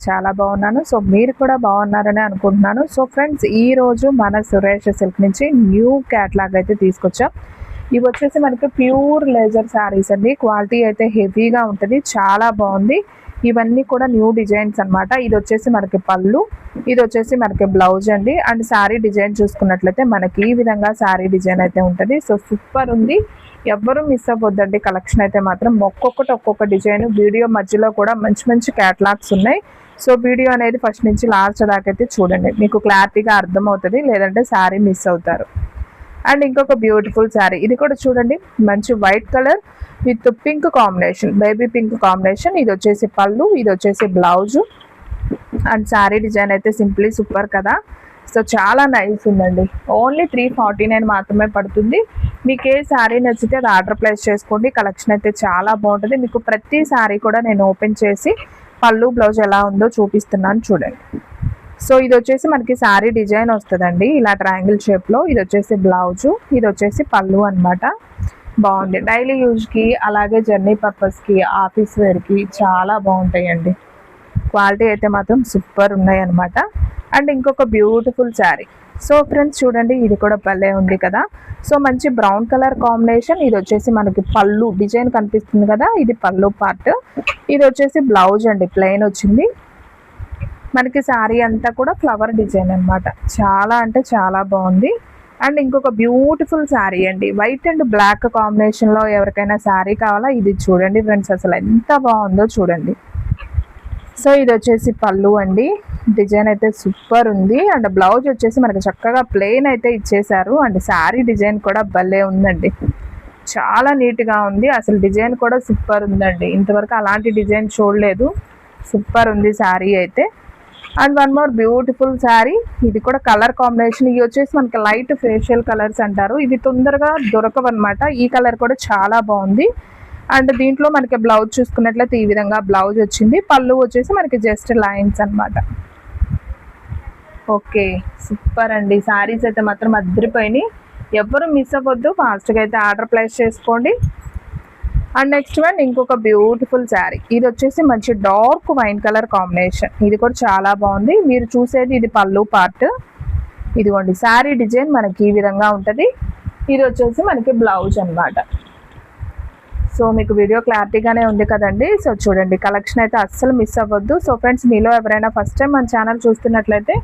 చాలా బాగున్నాను. సో మీరు కూడా బాగున్నారని అనుకుంటున్నాను. సో ఫ్రెండ్స్, ఈరోజు మన సురేష్ సిల్క్ నుంచి న్యూ క్యాట్లాగ్ అయితే తీసుకొచ్చాం. ఇవి వచ్చేసి మనకి ప్యూర్ లేజర్ శారీస్ అండి. క్వాలిటీ అయితే హెవీగా ఉంటుంది, చాలా బాగుంది. ఇవన్నీ కూడా న్యూ డిజైన్స్ అనమాట. ఇది వచ్చేసి మనకి పళ్ళు, ఇది వచ్చేసి మనకి బ్లౌజ్ అండి. అండ్ శారీ డిజైన్ చూసుకున్నట్లయితే మనకి ఈ విధంగా శారీ డిజైన్ అయితే ఉంటుంది. సో సూపర్ ఉంది, ఎవ్వరూ మిస్ అవ్వద్దండి. కలెక్షన్ అయితే మాత్రం ఒక్కొక్క డిజైన్. వీడియో మధ్యలో కూడా మంచి మంచి క్యాటలాగ్స్ ఉన్నాయి. సో వీడియో అనేది ఫస్ట్ నుంచి లాస్ట్ దాకా అయితే చూడండి, మీకు క్లారిటీగా అర్థమవుతుంది, లేదంటే శారీ మిస్ అవుతారు. అండ్ ఇంకొక బ్యూటిఫుల్ శారీ, ఇది కూడా చూడండి, మంచి white colour with pink combination, baby pink combination. ఇది వచ్చేసి పళ్ళు, ఇది వచ్చేసి బ్లౌజు. అండ్ శారీ డిజైన్ అయితే సింప్లీ సూపర్ కదా. సో చాలా నైస్ ఉందండి. ఓన్లీ 349 మాత్రమే పడుతుంది. మీకు ఏ శారీ నచ్చితే అది ఆర్డర్ ప్లేస్ చేసుకోండి. కలెక్షన్ అయితే చాలా బాగుంటుంది. మీకు ప్రతి శారీ కూడా నేను ఓపెన్ చేసి పళ్ళు బ్లౌజ్ ఎలా ఉందో చూపిస్తున్నాను చూడండి. సో ఇది వచ్చేసి మనకి శారీ డిజైన్ వస్తుందండి, ఇలా ట్రయాంగిల్ షేప్లో. ఇది వచ్చేసి బ్లౌజు, ఇది వచ్చేసి పళ్ళు అనమాట. బాగుంది. డైలీ యూజ్కి, అలాగే జర్నీ పర్పస్కి, ఆఫీస్ వేర్కి చాలా బాగుంటాయండి. క్వాలిటీ అయితే మాత్రం సూపర్ ఉన్నాయి అనమాట. అండ్ ఇంకొక బ్యూటిఫుల్ శారీ. సో ఫ్రెండ్స్ చూడండి, ఇది కూడా భలే ఉంది కదా. సో మంచి బ్రౌన్ కలర్ కాంబినేషన్. ఇది వచ్చేసి మనకి పళ్ళు డిజైన్ కనిపిస్తుంది కదా, ఇది పళ్ళు పార్ట్. ఇది వచ్చేసి బ్లౌజ్ అండి, ప్లెయిన్ వచ్చింది. మనకి శారీ అంతా కూడా ఫ్లవర్ డిజైన్ అనమాట. చాలా అంటే చాలా బాగుంది. అండ్ ఇంకొక బ్యూటిఫుల్ శారీ అండి, వైట్ అండ్ బ్లాక్ కాంబినేషన్లో. ఎవరికైనా శారీ కావాలా, ఇది చూడండి ఫ్రెండ్స్, అసలు ఎంత బాగుందో చూడండి. సో ఇది వచ్చేసి పళ్ళు అండి, డిజైన్ అయితే సూపర్ ఉంది. అండ్ బ్లౌజ్ వచ్చేసి మనకి చక్కగా ప్లెయిన్ అయితే ఇచ్చేసారు. అండ్ శారీ డిజైన్ కూడా భలే ఉందండి, చాలా నీట్గా ఉంది. అసలు డిజైన్ కూడా సూపర్ ఉందండి, ఇంతవరకు అలాంటి డిజైన్ చూడలేదు. సూపర్ ఉంది శారీ అయితే. And one more beautiful sari, ఇది కూడా కలర్ కాంబినేషన్. ఇవి వచ్చేసి మనకి లైట్ ఫేషియల్ కలర్స్ అంటారు, ఇవి తొందరగా దొరకవన్నమాట. ఈ కలర్ కూడా చాలా బాగుంది. అండ్ దీంట్లో మనకి బ్లౌజ్ చూసుకున్నట్లయితే ఈ విధంగా బ్లౌజ్ వచ్చింది. పళ్ళు వచ్చేసి మనకి జస్ట్ లైన్స్ అనమాట. ఓకే, సూపర్ అండి. శారీస్ అయితే మాత్రం అదిరిపోయినాయి, ఎవ్వరు మిస్ అవ్వద్దు, ఫాస్ట్గా అయితే ఆర్డర్ ప్లేస్ చేసుకోండి. అండ్ నెక్స్ట్ వన్ ఇంకొక బ్యూటిఫుల్ శారీ, ఇది వచ్చేసి మంచి డార్క్ వైన్ కలర్ కాంబినేషన్. ఇది కూడా చాలా బాగుంది. మీరు చూసేది ఇది పళ్ళు పార్ట్. ఇదిగోండి శారీ డిజైన్ మనకి ఈ విధంగా ఉంటుంది. ఇది వచ్చేసి మనకి బ్లౌజ్ అనమాట. సో మీకు వీడియో క్లారిటీగానే ఉంది కదండి. సో చూడండి, కలెక్షన్ అయితే అస్సలు మిస్ అవ్వద్దు. సో ఫ్రెండ్స్, మీలో ఎవరైనా ఫస్ట్ టైం మన ఛానల్ చూస్తున్నట్లయితే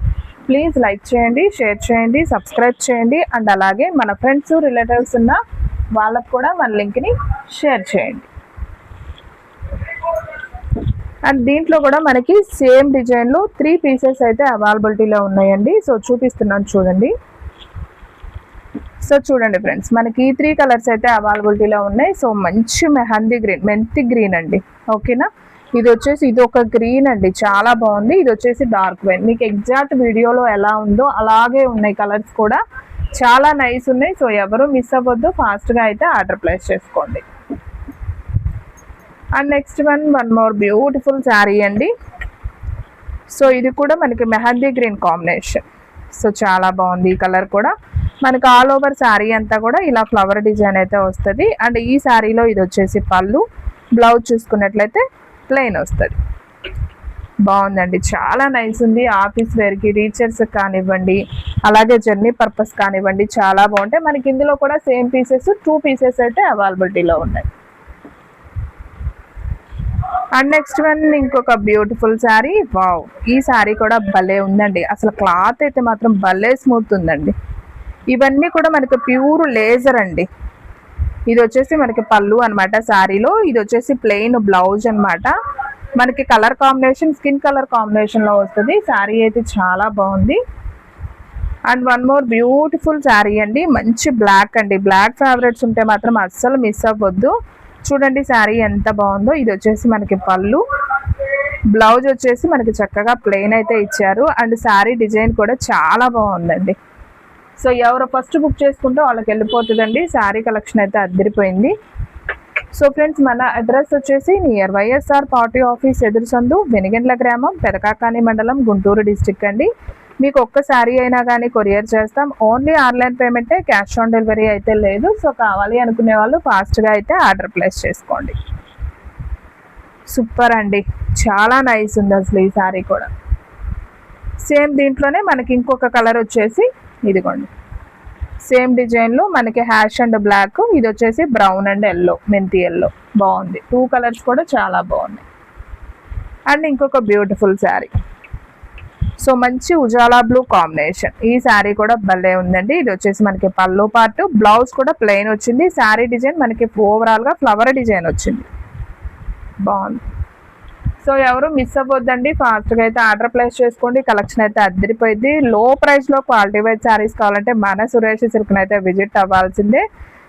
ప్లీజ్ లైక్ చేయండి, షేర్ చేయండి, సబ్స్క్రైబ్ చేయండి. అండ్ అలాగే మన ఫ్రెండ్స్ రిలేటివ్స్ ఉన్న వాళ్ళకు కూడా మన లింక్ని షేర్ చేయండి. అండ్ దీంట్లో కూడా మనకి సేమ్ డిజైన్లో 3 పీసెస్ అయితే అవైలబిలిటీలో ఉన్నాయండి. సో చూపిస్తున్నాను చూడండి. సో చూడండి ఫ్రెండ్స్, మనకి 3 కలర్స్ అయితే అవైలబిలిటీలో ఉన్నాయి. సో మంచి మెహందీ గ్రీన్, మెంతి గ్రీన్ అండి, ఓకేనా. ఇది వచ్చేసి ఇది ఒక గ్రీన్ అండి, చాలా బాగుంది. ఇది వచ్చేసి డార్క్ వైన్. మీకు ఎగ్జాక్ట్ వీడియోలో ఎలా ఉందో అలాగే ఉన్నాయి, కలర్స్ కూడా చాలా నైస్ ఉన్నాయి. సో ఎవరు మిస్ అవ్వద్దు, ఫాస్ట్గా అయితే ఆర్డర్ ప్లేస్ చేసుకోండి. And next one more beautiful sari అండి. సో ఇది కూడా మనకి మెహందీ గ్రీన్ కాంబినేషన్. సో చాలా బాగుంది. ఈ కలర్ కూడా మనకి ఆల్ ఓవర్ శారీ అంతా కూడా ఇలా ఫ్లవర్ డిజైన్ అయితే వస్తుంది. అండ్ ఈ శారీలో ఇది వచ్చేసి పళ్ళు, బ్లౌజ్ చూసుకున్నట్లయితే ప్లెయిన్ వస్తుంది. బాగుందండి, చాలా నైస్ ఉంది. ఆఫీస్ వేర్కి, టీచర్స్ కానివ్వండి, అలాగే జర్నీ పర్పస్ కానివ్వండి, చాలా బాగుంటాయి. మనకి ఇందులో కూడా సేమ్ పీసెస్ 2 పీసెస్ అయితే అవైలబిలిటీలో ఉన్నాయి. అండ్ నెక్స్ట్ వన్ ఇంకొక బ్యూటిఫుల్ శారీ. వావ్, ఈ శారీ కూడా భలే ఉందండి. అసలు క్లాత్ అయితే మాత్రం భలే స్మూత్ ఉందండి. ఇవన్నీ కూడా మనకి ప్యూర్ లేజర్ అండి. ఇది వచ్చేసి మనకి పళ్ళు అనమాట శారీలో. ఇది వచ్చేసి ప్లెయిన్ బ్లౌజ్ అనమాట. మనకి కలర్ కాంబినేషన్ స్కిన్ కలర్ కాంబినేషన్లో వస్తుంది. శారీ అయితే చాలా బాగుంది. And one more beautiful sari అండి, మంచి బ్లాక్ అండి. బ్లాక్ ఫేవరెట్స్ ఉంటే మాత్రం అస్సలు మిస్ అవ్వద్దు. చూడండి శారీ ఎంత బాగుందో. ఇది వచ్చేసి మనకి పళ్ళు, బ్లౌజ్ వచ్చేసి మనకి చక్కగా ప్లెయిన్ అయితే ఇచ్చారు. అండ్ శారీ డిజైన్ కూడా చాలా బాగుందండి. సో ఎవరు ఫస్ట్ బుక్ చేసుకుంటే వాళ్ళకి వెళ్ళిపోతుందండి. శారీ కలెక్షన్ అయితే అదిరిపోయింది. సో ఫ్రెండ్స్, మన అడ్రస్ వచ్చేసి నియర్ వైఎస్ఆర్ పార్టీ ఆఫీస్ ఎదురు సందు, వెనిగండ్ల గ్రామం, పెదకాకాని మండలం, గుంటూరు డిస్టిక్ అండి. మీకు ఒక్క శారీ అయినా కానీ కొరియర్ చేస్తాం. ఓన్లీ ఆన్లైన్ పేమెంటే, క్యాష్ ఆన్ డెలివరీ అయితే లేదు. సో కావాలి అనుకునే వాళ్ళు ఫాస్ట్గా అయితే ఆర్డర్ ప్లేస్ చేసుకోండి. సూపర్ అండి, చాలా నైస్ ఉంది అసలు ఈ శారీ కూడా. సేమ్ దీంట్లోనే మనకి ఇంకొక కలర్ వచ్చేసి ఇదిగోండి, సేమ్ డిజైన్లో మనకి హ్యాష్ అండ్ బ్లాక్, ఇది వచ్చేసి బ్రౌన్ అండ్ ఎల్లో, మెంతి ఎల్లో. బాగుంది, 2 కలర్స్ కూడా చాలా బాగున్నాయి. అండ్ ఇంకొక బ్యూటిఫుల్ శారీ. సో మంచి ఉజాలా బ్లూ కాంబినేషన్. ఈ శారీ కూడా భలే ఉందండి. ఇది వచ్చేసి మనకి పళ్ళు పార్ట్, బ్లౌజ్ కూడా ప్లెయిన్ వచ్చింది. శారీ డిజైన్ మనకి ఓవరాల్గా ఫ్లవర్ డిజైన్ వచ్చింది. బాగుంది. సో ఎవరు మిస్ అవ్వద్దండి, ఫాస్ట్గా అయితే ఆర్డర్ ప్లేస్ చేసుకోండి. కలెక్షన్ అయితే అద్దరిపోయింది. లో ప్రైస్లో క్వాలిటీ వైజ్ శారీస్ కావాలంటే మన సురేష్ సిల్క్ని అయితే విజిట్ అవ్వాల్సిందే.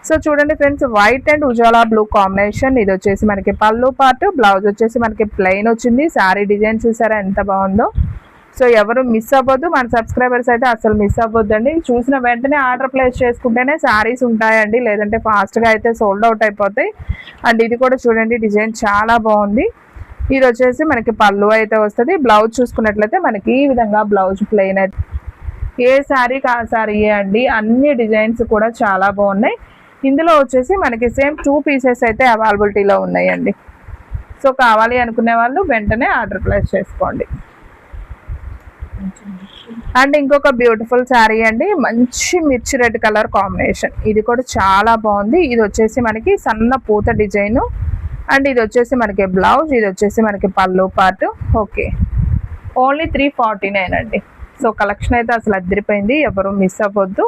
సో చూడండి friends, white and Ujala blue combination. ఇది వచ్చేసి మనకి పళ్ళు పార్ట్, బ్లౌజ్ వచ్చేసి మనకి ప్లెయిన్ వచ్చింది. శారీ డిజైన్ చూసారా ఎంత బాగుందో. సో ఎవరు మిస్ అవ్వద్దు, మన సబ్స్క్రైబర్స్ అయితే అసలు మిస్ అవ్వద్దండి. చూసిన వెంటనే ఆర్డర్ ప్లేస్ చేసుకుంటేనే శారీస్ ఉంటాయండి, లేదంటే ఫాస్ట్గా అయితే సోల్డ్ అవుట్ అయిపోతాయి. అండ్ ఇది కూడా చూడండి, డిజైన్ చాలా బాగుంది. ఇది వచ్చేసి మనకి పళ్ళు అయితే వస్తుంది. బ్లౌజ్ చూసుకున్నట్లయితే మనకి ఈ విధంగా బ్లౌజ్ ప్లెయిన్ అయితే, ఏ శారీకి ఆ శారీయే అండి. అన్ని డిజైన్స్ కూడా చాలా బాగున్నాయి. ఇందులో వచ్చేసి మనకి సేమ్ 2 పీసెస్ అయితే అవైలబిలిటీలో ఉన్నాయండి. సో కావాలి అనుకునే వాళ్ళు వెంటనే ఆర్డర్ ప్లేస్ చేసుకోండి. అండ్ ఇంకొక బ్యూటిఫుల్ శారీ అండి, మంచి మిర్చి రెడ్ కలర్ కాంబినేషన్. ఇది కూడా చాలా బాగుంది. ఇది వచ్చేసి మనకి సన్న పూత డిజైన్. అండ్ ఇది వచ్చేసి మనకి బ్లౌజ్, ఇది వచ్చేసి మనకి పళ్ళు పార్ట్. ఓకే, ఓన్లీ 349 అండి. సో కలెక్షన్ అయితే అసలు అద్దరిపోయింది, ఎవరు మిస్ అవ్వద్దు.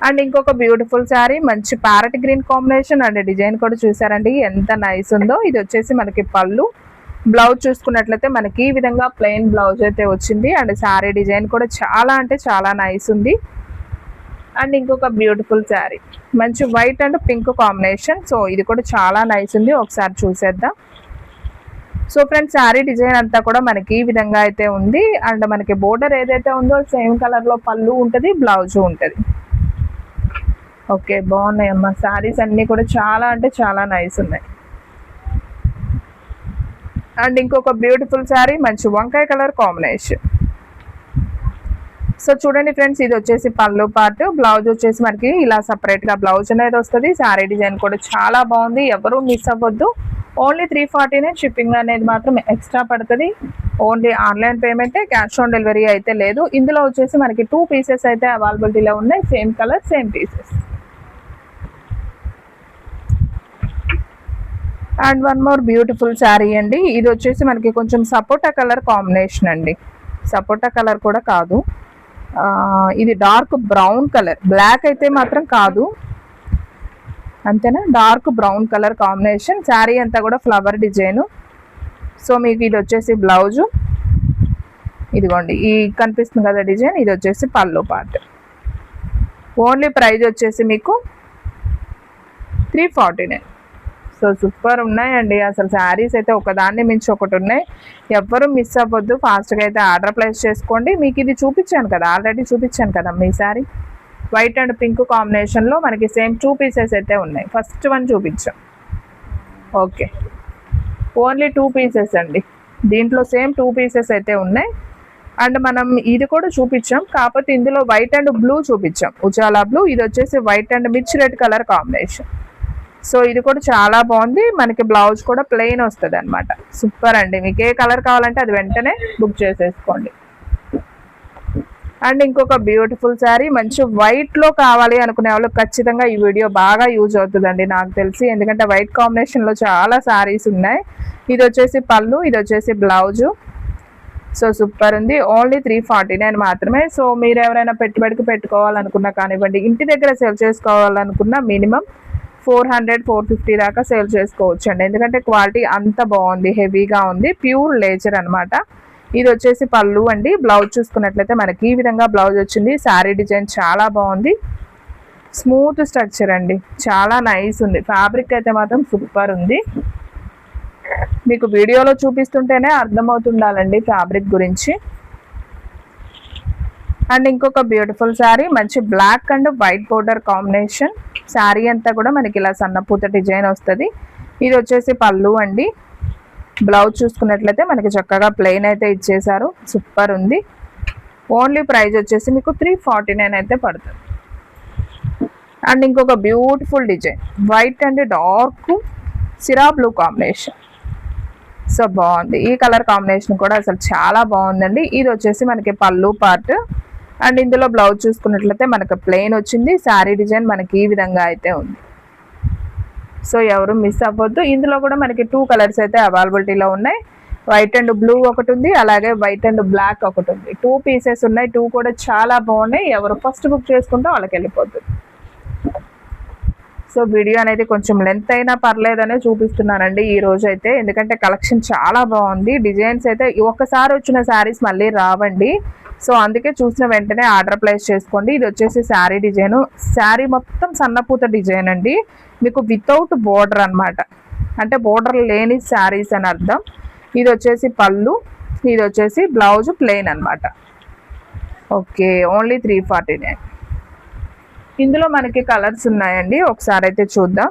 అండ్ ఇంకొక బ్యూటిఫుల్ శారీ, మంచి parrot green combination. And design కూడా చూసారండి ఎంత నైస్ ఉందో. ఇది వచ్చేసి మనకి పళ్ళు, బ్లౌజ్ చూసుకున్నట్లయితే మనకి ఈ విధంగా ప్లెయిన్ బ్లౌజ్ అయితే వచ్చింది. అండ్ శారీ డిజైన్ కూడా చాలా అంటే చాలా నైస్ ఉంది. అండ్ ఇంకొక బ్యూటిఫుల్ శారీ, మంచి white and pink combination. So ఇది కూడా చాలా నైస్ ఉంది, ఒకసారి చూసేద్దాం. సో ఫ్రెండ్స్, శారీ డిజైన్ అంతా కూడా మనకి ఈ విధంగా అయితే ఉంది. అండ్ మనకి బోర్డర్ ఏదైతే ఉందో సేమ్ కలర్లో పళ్ళు ఉంటుంది, బ్లౌజ్ ఉంటుంది. ఓకే, బాగున్నాయి అమ్మ. శారీస్ అన్నీ కూడా చాలా అంటే చాలా నైస్ ఉన్నాయి. అండ్ ఇంకొక బ్యూటిఫుల్ శారీ, మంచి వంకాయ కలర్ కాంబినేషన్. సో చూడండి ఫ్రెండ్స్, ఇది వచ్చేసి పళ్ళు పార్ట్, బ్లౌజ్ వచ్చేసి మనకి ఇలా సపరేట్గా బ్లౌజ్ అనేది వస్తుంది. శారీ డిజైన్ కూడా చాలా బాగుంది, ఎవరు మిస్ అవ్వద్దు. ఓన్లీ 349. షిప్పింగ్ అనేది మాత్రం ఎక్స్ట్రా పడుతుంది. ఓన్లీ ఆన్లైన్ పేమెంటే, క్యాష్ ఆన్ డెలివరీ అయితే లేదు. ఇందులో వచ్చేసి మనకి 2 పీసెస్ అయితే అవైలబిలిటీలో ఉన్నాయి, same colour same pieces. And one more beautiful sari అండి. ఇది వచ్చేసి మనకి కొంచెం సపోటా కలర్ కాంబినేషన్ అండి. సపోటా కలర్ కూడా కాదు, ఇది డార్క్ బ్రౌన్ కలర్, బ్లాక్ అయితే మాత్రం కాదు, అంతేనా. Dark brown colour combination. Sari అంతా కూడా ఫ్లవర్ డిజైను. సో మీకు ఇది వచ్చేసి బ్లౌజు, ఇదిగోండి ఈ కనిపిస్తుంది కదా డిజైన్, ఇది వచ్చేసి పళ్ళు పార్ట్. ఓన్లీ ప్రైజ్ వచ్చేసి మీకు 349. సో సూపర్ ఉన్నాయండి అసలు శారీస్ అయితే, ఒకదాన్ని మించి ఒకటి ఉన్నాయి. ఎవ్వరూ మిస్ అవ్వద్దు, ఫాస్ట్గా అయితే ఆర్డర్ ప్లేస్ చేసుకోండి. మీకు ఇది చూపించాను కదా, ఆల్రెడీ చూపించాను కదా మీ శారీ, వైట్ అండ్ పింక్ కాంబినేషన్లో మనకి సేమ్ 2 పీసెస్ అయితే ఉన్నాయి. ఫస్ట్ వన్ చూపించాం. ఓకే, ఓన్లీ 2 పీసెస్ అండి. దీంట్లో సేమ్ 2 పీసెస్ అయితే ఉన్నాయి. అండ్ మనం ఇది కూడా చూపించాం, కాకపోతే ఇందులో వైట్ అండ్ బ్లూ చూపించాం, ఉజాలా బ్లూ. ఇది వచ్చేసి వైట్ అండ్ మిర్చి రెడ్ కలర్ కాంబినేషన్. సో ఇది కూడా చాలా బాగుంది. మనకి బ్లౌజ్ కూడా ప్లెయిన్ వస్తుంది అనమాట. సూపర్ అండి, మీకు ఏ కలర్ కావాలంటే అది వెంటనే బుక్ చేసేసుకోండి. అండ్ ఇంకొక బ్యూటిఫుల్ శారీ, మంచి వైట్లో కావాలి అనుకునే వాళ్ళు ఖచ్చితంగా ఈ వీడియో బాగా యూజ్ అవుతుందండి నాకు తెలిసి, ఎందుకంటే వైట్ కాంబినేషన్లో చాలా శారీస్ ఉన్నాయి. ఇది వచ్చేసి పళ్ళు, ఇది వచ్చేసి బ్లౌజు. సో సూపర్ ఉంది. ఓన్లీ 349 మాత్రమే. సో మీరు ఎవరైనా పెట్టుబడికి పెట్టుకోవాలనుకున్నా కానివ్వండి, ఇంటి దగ్గర సేల్ చేసుకోవాలనుకున్నా మినిమం 400-450 దాకా సేల్ చేసుకోవచ్చు అండి, ఎందుకంటే క్వాలిటీ అంత బాగుంది, హెవీగా ఉంది, ప్యూర్ లేజర్ అనమాట. ఇది వచ్చేసి పళ్ళు అండి. బ్లౌజ్ చూసుకున్నట్లయితే మనకి ఈ విధంగా బ్లౌజ్ వచ్చింది. శారీ డిజైన్ చాలా బాగుంది, స్మూత్ స్ట్రక్చర్ అండి, చాలా నైస్ ఉంది. ఫ్యాబ్రిక్ అయితే మాత్రం సూపర్ ఉంది. మీకు వీడియోలో చూపిస్తుంటేనే అర్థమవుతుండాలండి ఫ్యాబ్రిక్ గురించి. అండ్ ఇంకొక బ్యూటిఫుల్ శారీ, మంచి black and white border combination. Sari అంతా కూడా మనకి ఇలా సన్నపూత డిజైన్ వస్తుంది. ఇది వచ్చేసి పళ్ళు అండి. బ్లౌజ్ చూసుకున్నట్లయితే మనకి చక్కగా ప్లెయిన్ అయితే ఇచ్చేసారు, సూపర్ ఉంది. ఓన్లీ ప్రైస్ వచ్చేసి మీకు 349 అయితే పడుతుంది. అండ్ ఇంకొక beautiful design, white and dark సిరా బ్లూ కాంబినేషన్. సో బాగుంది, ఈ కలర్ కాంబినేషన్ కూడా అసలు చాలా బాగుందండి. ఇది వచ్చేసి మనకి పళ్ళు పార్ట్. అండ్ ఇందులో బ్లౌజ్ చూసుకున్నట్లయితే మనకు ప్లెయిన్ వచ్చింది. శారీ డిజైన్ మనకి ఈ విధంగా అయితే ఉంది. సో ఎవరు మిస్ అవ్వద్దు. ఇందులో కూడా మనకి 2 కలర్స్ అయితే అవైలబిలిటీలో ఉన్నాయి. వైట్ అండ్ బ్లూ ఒకటి ఉంది, అలాగే వైట్ అండ్ బ్లాక్ ఒకటి ఉంది. 2 పీసెస్ ఉన్నాయి. 2 కూడా చాలా బాగున్నాయి. ఎవరు ఫస్ట్ బుక్ చేసుకుంటే వాళ్ళకి వెళ్ళిపోతుంది. సో వీడియో అనేది కొంచెం లెంత్ అయినా పర్లేదనే చూపిస్తున్నానండి ఈ రోజు అయితే, ఎందుకంటే కలెక్షన్ చాలా బాగుంది. డిజైన్స్ అయితే ఒక్కసారి వచ్చిన శారీస్ మళ్ళీ రావండి. సో అందుకే చూసిన వెంటనే ఆర్డర్ ప్లేస్ చేసుకోండి. ఇది వచ్చేసి శారీ డిజైన్. శారీ మొత్తం సన్నపూత డిజైన్ అండి, మీకు వితౌట్ బోర్డర్ అనమాట, అంటే బోర్డర్ లేని శారీస్ అని అర్థం. ఇది వచ్చేసి పళ్ళు, ఇది వచ్చేసి బ్లౌజ్ ప్లెయిన్ అనమాట. Okay, only 349. ఇందులో మనకి కలర్స్ ఉన్నాయండి, ఒకసారి అయితే చూద్దాం.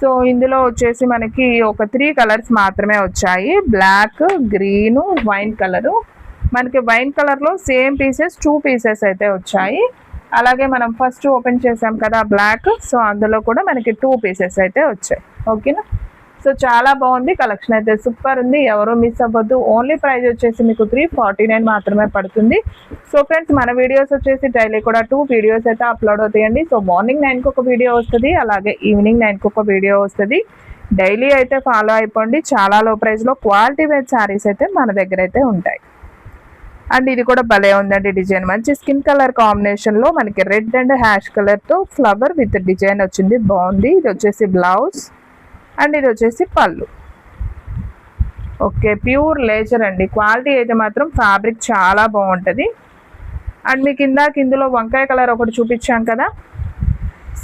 సో ఇందులో వచ్చేసి మనకి ఒక 3 కలర్స్ మాత్రమే వచ్చాయి. Black, green, wine colour. మనకి వైన్ కలర్లో సేమ్ పీసెస్ 2 పీసెస్ అయితే వచ్చాయి. అలాగే మనం ఫస్ట్ ఓపెన్ చేసాం కదా బ్లాక్, సో అందులో కూడా మనకి 2 పీసెస్ అయితే వచ్చాయి. ఓకేనా? సో చాలా బాగుంది, కలెక్షన్ అయితే సూపర్ ఉంది. ఎవరో మిస్ అవ్వద్దు. ఓన్లీ ప్రైస్ వచ్చేసి మీకు 349 మాత్రమే పడుతుంది. సో ఫ్రెండ్స్, మన వీడియోస్ వచ్చేసి డైలీ కూడా 2 వీడియోస్ అయితే అప్లోడ్ అవుతాయండి. సో మార్నింగ్ 9కి ఒక వీడియో వస్తుంది, అలాగే ఈవినింగ్ 9కి ఒక వీడియో వస్తుంది. డైలీ అయితే ఫాలో అయిపోండి. చాలా లో ప్రైస్లో క్వాలిటీ వేర్ శారీస్ అయితే మన దగ్గర అయితే ఉంటాయి. అండ్ ఇది కూడా భలే ఉందండి డిజైన్, మంచి స్కిన్ కలర్ కాంబినేషన్లో మనకి రెడ్ అండ్ హ్యాష్ కలర్తో ఫ్లవర్ విత్ డిజైన్ వచ్చింది, బాగుంది. ఇది వచ్చేసి బ్లౌజ్ అండ్ ఇది వచ్చేసి పళ్ళు. ఓకే, ప్యూర్ లేజర్ అండి. క్వాలిటీ అయితే మాత్రం ఫ్యాబ్రిక్ చాలా బాగుంటుంది. అండ్ మీకు ఇందులో వంకాయ కలర్ ఒకటి చూపించాం కదా,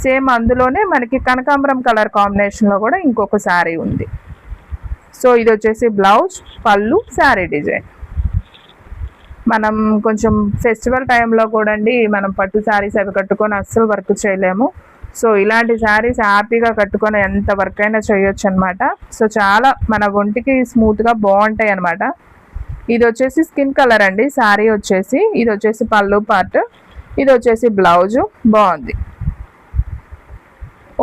సేమ్ అందులోనే మనకి కనకాంబరం కలర్ కాంబినేషన్లో కూడా ఇంకొక శారీ ఉంది. సో ఇది వచ్చేసి బ్లౌజ్, పళ్ళు, శారీ డిజైన్. మనం కొంచెం ఫెస్టివల్ టైంలో కూడా అండి మనం పట్టు శారీస్ అవి కట్టుకొని అస్సలు వర్క్ చేయలేము. సో ఇలాంటి శారీస్ హ్యాపీగా కట్టుకొని ఎంత వర్క్ అయినా చేయొచ్చు అనమాట. సో చాలా మన ఒంటికి స్మూత్గా బాగుంటాయి అనమాట. ఇది వచ్చేసి స్కిన్ కలర్ అండి శారీ వచ్చేసి. ఇది వచ్చేసి పళ్ళు పార్ట్, ఇది వచ్చేసి బ్లౌజు, బాగుంది.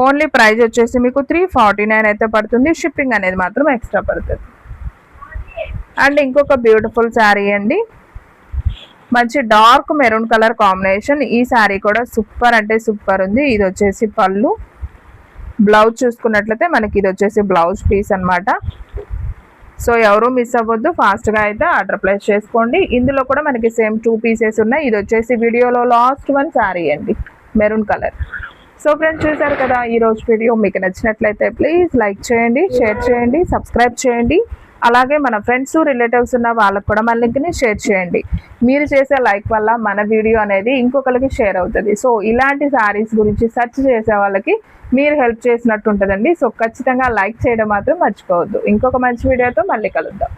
ఓన్లీ ప్రైస్ వచ్చేసి మీకు 349 అయితే పడుతుంది. షిప్పింగ్ అనేది మాత్రం ఎక్స్ట్రా పడుతుంది. అండ్ ఇంకొక బ్యూటిఫుల్ శారీ అండి, మంచి డార్క్ మెరూన్ కలర్ కాంబినేషన్. ఈ శారీ కూడా సూపర్ అంటే సూపర్ ఉంది. ఇది వచ్చేసి పళ్ళు, బ్లౌజ్ చూసుకున్నట్లయితే మనకి ఇది వచ్చేసి బ్లౌజ్ పీస్ అనమాట. సో ఎవరు మిస్ అవ్వద్దు, ఫాస్ట్గా అయితే ఆర్డర్ ప్లేస్ చేసుకోండి. ఇందులో కూడా మనకి సేమ్ 2 పీసెస్ ఉన్నాయి. ఇది వచ్చేసి వీడియోలో లాస్ట్ వన్ శారీ అండి, మెరూన్ కలర్. సో ఫ్రెండ్స్, చూసారు కదా ఈరోజు వీడియో. మీకు నచ్చినట్లయితే ప్లీజ్ లైక్ చేయండి, షేర్ చేయండి, సబ్స్క్రైబ్ చేయండి. అలాగే మన ఫ్రెండ్స్ రిలేటివ్స్ ఉన్న వాళ్ళకు కూడా మన లింక్ని షేర్ చేయండి. మీరు చేసే లైక్ వల్ల మన వీడియో అనేది ఇంకొకరికి షేర్ అవుతుంది. సో ఇలాంటి శారీస్ గురించి సెర్చ్ చేసే వాళ్ళకి మీరు హెల్ప్ చేసినట్టు ఉంటుందండి. సో ఖచ్చితంగా లైక్ చేయడం మాత్రం మర్చిపోవద్దు. ఇంకొక మంచి వీడియోతో మళ్ళీ కలుద్దాం.